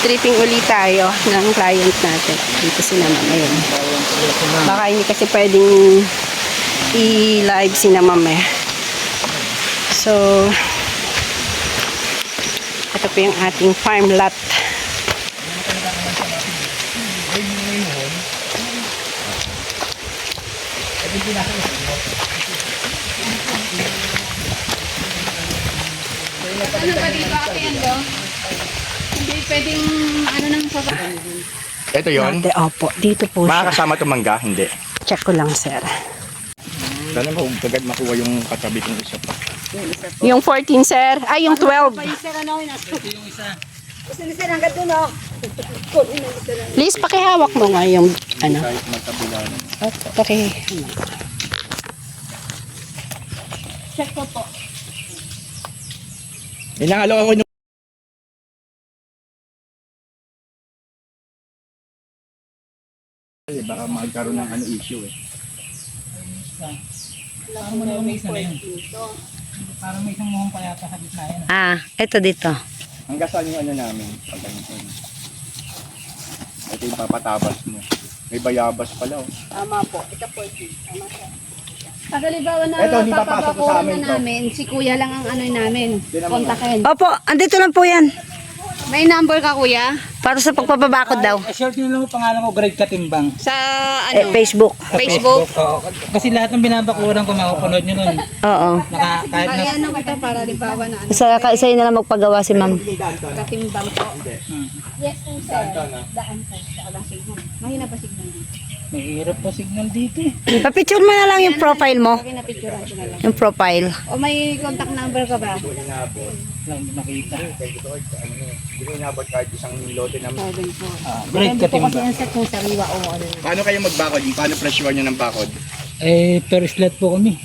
Tripping ulit tayo ng client natin. Dito si Ma'am. Ayun. Baka hindi kasi pwedeng i-live si Ma'am eh. So, ito po yung ating farm lot. Ano ba dito ate Ando? Hindi pwedeng ano nang baba. Ito yon. Opo, dito po siya. Makakasama itong mangga? Hindi. Check ko lang, sir. Sana mo agad makuha yung katabi kong isa pa. Yung 14, sir. Ay, yung 12. Please, pakihawak mo nga yung ano. Kahit magkabilan. Check ko po. Inahalo ako nung... Baka magkaroon ng issue eh. Parang mo na may isa na yun. Parang may isang mukhang payata sa gitna yan. Ito dito. Hanggang saan yung namin? Pag ganito. Ito yung papatabas mo. May bayabas pala oh. Tama po. Ito 14. Tama po. Pagalibawa na Eto, hindi papasok ko sa amin to. namin, si kuya lang ang ano namin. Kontakin. Opo, andito lang po yan. May number ka kuya? Para sa pagpapabakod daw. Short nyo lang mo pangalan ko, Greg Katimbang. Sa ano? Facebook. Facebook? Oo. Kasi lahat ng binabakuran ko, makupunod nyo nun. Oo. Kahit na... Ano kita para libawa na ano? Isa na lang magpagawa si ma'am. Katimbang po. Yes po sir. Daan po. Walang signal. Mahina ba signal dito? Mahirap pa signal dito eh. Papicture mo na lang yung profile mo. Pag napicturean ko na lang. Yung profile. O may contact number ka ba? Lang makita. Hindi ko inabot kahit isang lote namin. Greg Katimbang. Kung sariwa o ano. Paano kayo magbakod? Paano presyo nyo ng bakod? Eh, per slot po kami.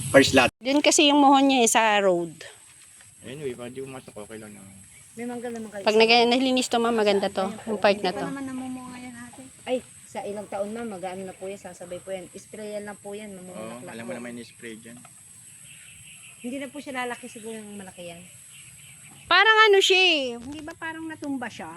First lot. Doon kasi yung mohon niya sa road. Anyway, pag di umasok, okay lang naman. May manggal naman kayo. Pag nalinis to, ma'am, maganda to. Yung part na to. naman namumunga yan ate. Ay, sa ilang taon na, mag-ano na po yan, sasabay po yan. Sprayan lang po yan, Oo, mamumulaklak alam po. mo naman yung spray dyan. Hindi na po siya lalaki siguro yung malaki yan. Parang ano siya eh. Hindi ba parang natumba siya?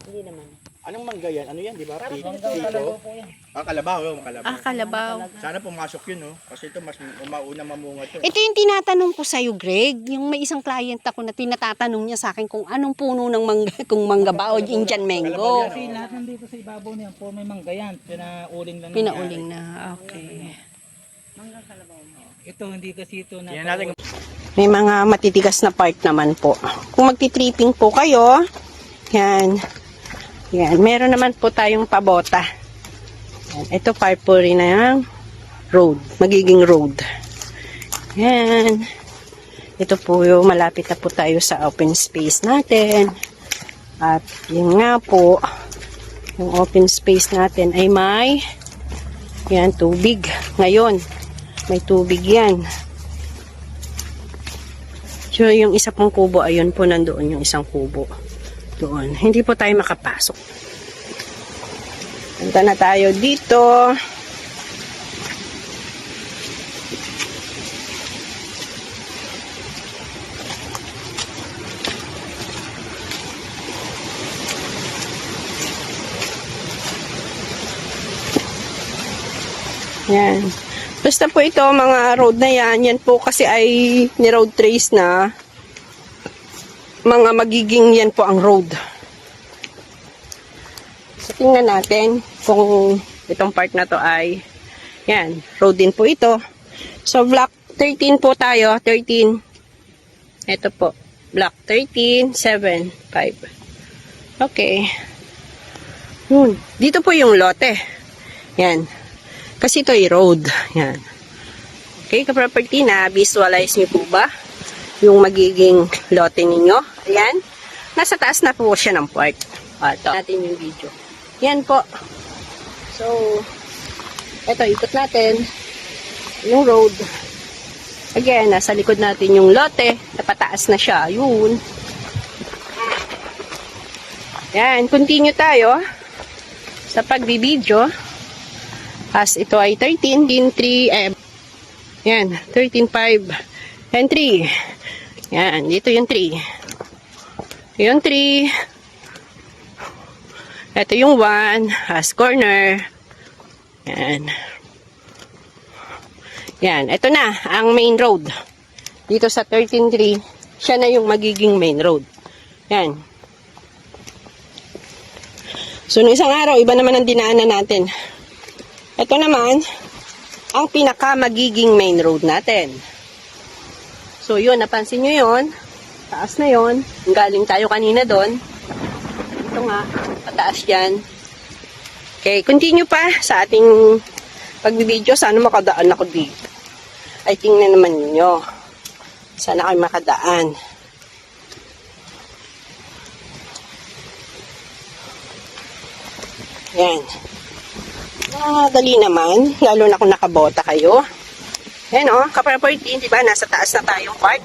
Hindi naman. Anong mangga yan? Ano yan, di ba? Kalabaw po yan. Kalabaw, kalabaw. Kalabaw. Sana pumasok yun, oh. Kasi ito, mas mauna mamunga to. Ito yung tinatanong ko sa'yo, Greg. Yung may isang client ako na tinatatanong niya sa akin kung anong puno ng mangga, kung mangga ba o Indian mango. Kasi lahat nandito sa ibabaw niyan, po may mangga yan. Pinauling lang. Pinauling na. Okay. Ito, hindi kasi ito na... Yan natin. May mga matitigas na part naman po. Kung magti-tripping po kayo, yan. Yan. Meron naman po tayong pabota. Yan. Ito part po rin ng road. Magiging road. Yan. Ito po yung malapit na po tayo sa open space natin. At yun nga po, yung open space natin ay may yan, tubig. Ngayon, may tubig yan. So, yung isa pong kubo, ayun po nandoon yung isang kubo. Doon. Hindi po tayo makapasok. Punta na tayo dito. Yan. Basta po ito, mga road na yan, yan po kasi ay ni-road trace na mga magiging yan po ang road. So, tingnan natin kung itong part na to ay yan, road din po ito. So, block 13 po tayo, 13. Ito po, block 13, 7, 5. Okay. Dito po yung lote. Yan. Kasi ito ay road. Yan. Okay, ka-property na visualize niyo po ba yung magiging lote ninyo? Ayan. Nasa taas na po siya ng part. Ito natin yung video. Yan po. So, ito, ikot natin yung road. Again, nasa likod natin yung lote. Napataas na siya. Yun. Yan. Continue tayo sa pagbibideo. As ito ay 13, din 3, yan, 13.5, and 3. Yan, dito yung 3. Yung 3, Ito yung one, has corner. Yan. Yan, ito na, ang main road. Dito sa 13-3, siya na yung magiging main road. Yan. So, nung isang araw, iba naman ang dinaanan natin. Ito naman, ang pinaka magiging main road natin. So, yun, napansin nyo yun. Taas na yun. Galing tayo kanina doon. Ito nga, pataas yan. Okay, continue pa sa ating pagbibideo. Sana makadaan ako dito. Ay, tingnan naman ninyo. Sana kayo makadaan. Yan. Dali naman, lalo na kung nakabota kayo. Yan o, ka-property, di ba? Nasa taas na tayong part.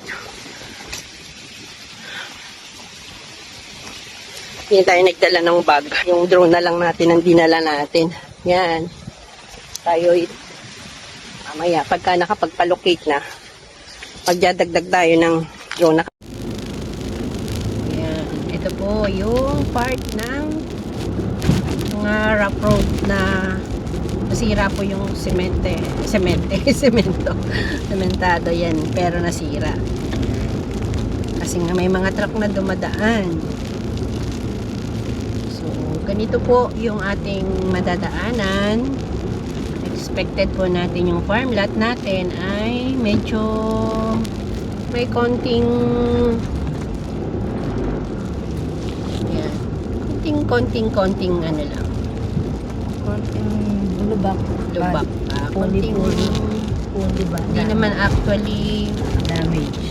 Hindi tayo nagdala ng bag. Yung drone na lang natin ang dinala natin. Yan. Tayo, mamaya, pagka nakapagpalocate na, magdadagdag tayo ng drone na. Yan. Ito po yung part ng mga rough road na nasira po yung sementado yan, pero nasira kasi nga may mga truck na dumadaan. So ganito po yung ating madadaanan. Expected po natin yung farm lot natin ay medyo may konting konting ano lang, Konting lubak. konting Diba? hindi naman actually Damage.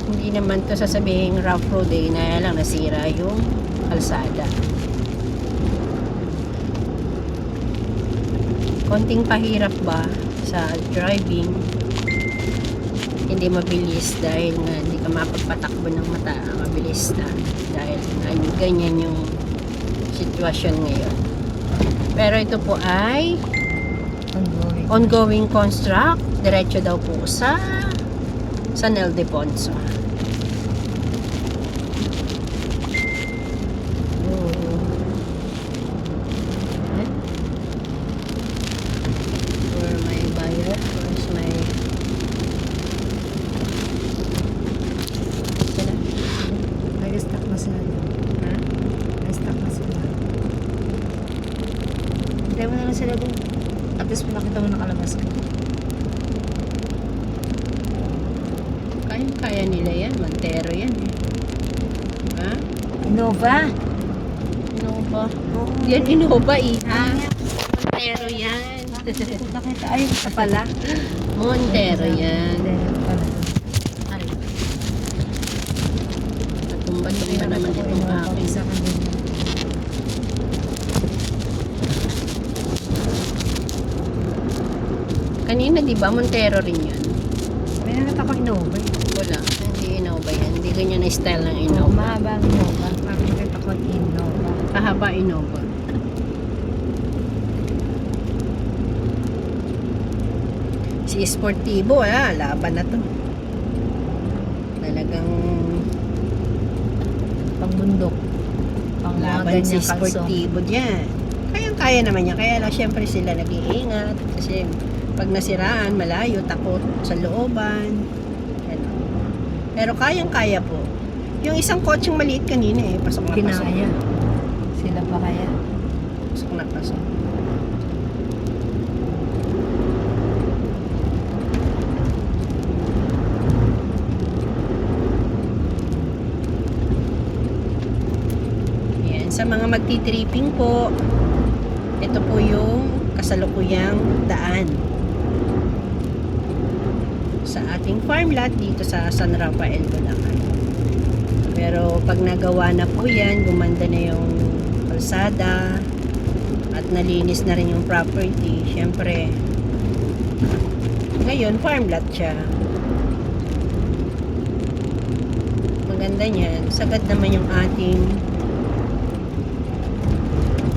hindi naman to sasabihin rough road na lang nasira yung kalsada. Konting pahirap ba sa driving, hindi mabilis dahil nga hindi ka mapagpatakbo ng mabilis na dahil ganyan yung sitwasyon ngayon. Pero ito po ay ongoing construct. Diretso daw po sa San Ildefonso. Where my buyer? Where's my... Sila? Nag-stuck na sila. Ha? Nag-stuck na sila. Hintay mo na lang sila doon. At least nakita mo nakalabas ka. Kaya nila yan. Montero yan. Ha? Innova? Innova. Yan, Innova, iha. Montero yan. Nakita. Ay, Sa pala. Montero yan. Ay, Natumba-tumba naman itong akin. sa kanila. Kanina, di ba? Montero rin yun. May nakita ko Innova. Wala. Hindi Innova yan. Hindi ganyan na style ng No, Innova. mahaba ang Innova. Parang nakita ko Innova. Kahaba Innova. Si Sportivo, laban na to. Talagang Pangbundok. Pang mga laban si ganyang kalsong. Sportivo dyan. Kayang-kaya naman niya. Kaya lang, syempre sila nag-iingat. Kasi pag nasiraan, malayo, takot sa looban. Ganun. Pero kayang-kaya po. Yung isang kotseng maliit kanina pasok na pasok. Kinaya. Sila pa kaya? Pasok na pasok. Yan. Sa mga magti-tripping po, ito po yung kasalukuyang daan sa ating farm lot dito sa San Rafael, Bulacan. Pero pag nagawa na po yan, gumanda na yung kalsada at nalinis na rin yung property, syempre ngayon farm lot siya. Maganda niyan, sagad naman yung ating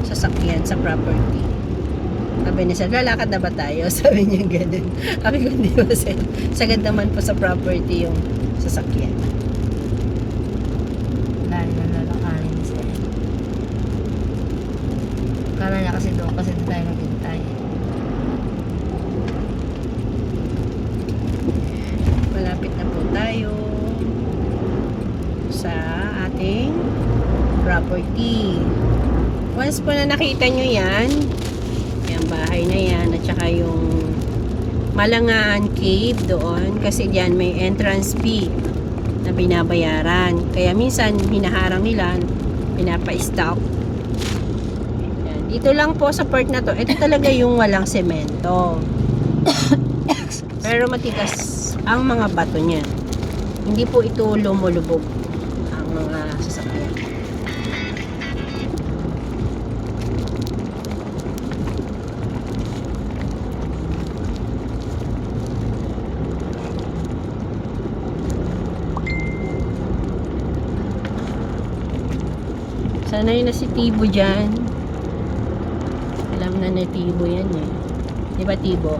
sasakyan sa property. Sabi niya, sir, lalakad na ba tayo? Sabi niya ganun. Sabi ko, hindi ba, sir? Sagad naman po sa property yung sasakyan. Lalo na lalakarin sila. sa ating property. Once po na nakita nyo yan, yung bahay na yan, at saka yung Malangaan Cave doon, kasi diyan may entrance fee na binabayaran. Kaya minsan hinaharang nila, pinapa-stop. Yan. Dito lang po sa part na to, ito talaga yung walang semento. Pero matigas ang mga bato niya. Hindi po ito lumulubog ang mga sasakyan. Sanay na si Tibo dyan. Alam na na Tibo yan eh. Di ba Tibo?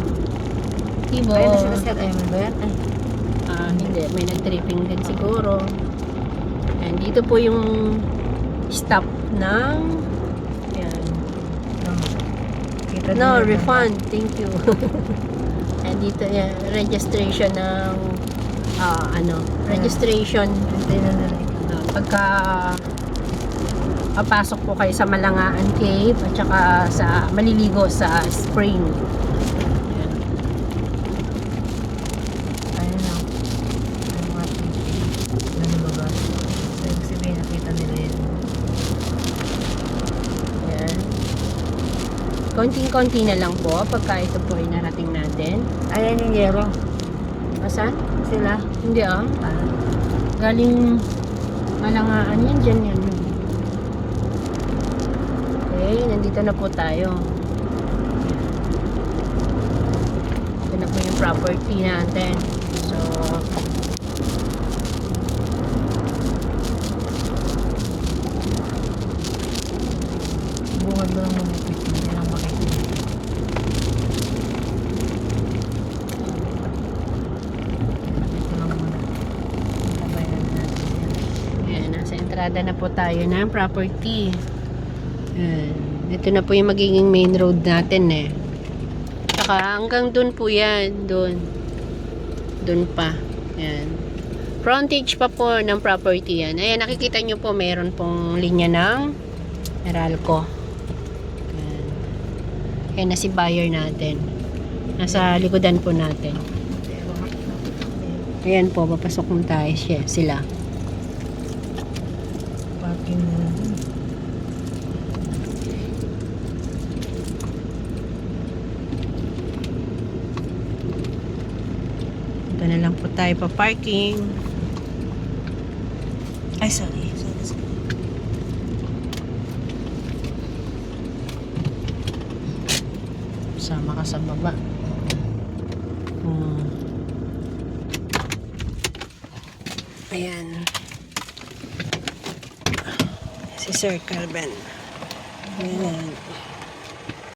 Tibo. Ayun na sila sir. Ayun ba yan? Ay. Hindi. May nag-tripping din siguro. And dito po yung stop ng yan. Kita No, din refund. Thank you. And dito yan, registration ng registration. Hindi na nila. Pagka papasok po kayo sa Malangaan Cave at saka sa maliligo sa spring. Ayan. Ayun na. Ang mga tipi. Nanulubas. So, ibig sabihin, nakita nila yun. Ayan. Konting-konti na lang po pagka ito po ay narating natin. Ayan yung yero. Asan? Sila. Hindi galing Malangaan yan, dyan yan. Okay, nandito na po tayo. Ito na po yung property natin. So, Buwan lang ng ipit. Hindi lang makikita. Ito lang muna. Tabayan natin yan. ayan, nasa entrada na po tayo ng property. Ayan. Ito na po yung magiging main road natin eh. Saka hanggang dun po yan. Dun pa. Ayan. Frontage pa po ng property yan. Ayan, nakikita nyo po mayroon pong linya ng Meralco. Ayan. Ayan na si buyer natin. Nasa likodan po natin. Ayan po, papasok mo tayo sila. Parking na lang. Ito na lang po tayo pa parking. Ay, sorry. Sama ka sa baba. Ayan. Si Sir Carben. Ayan.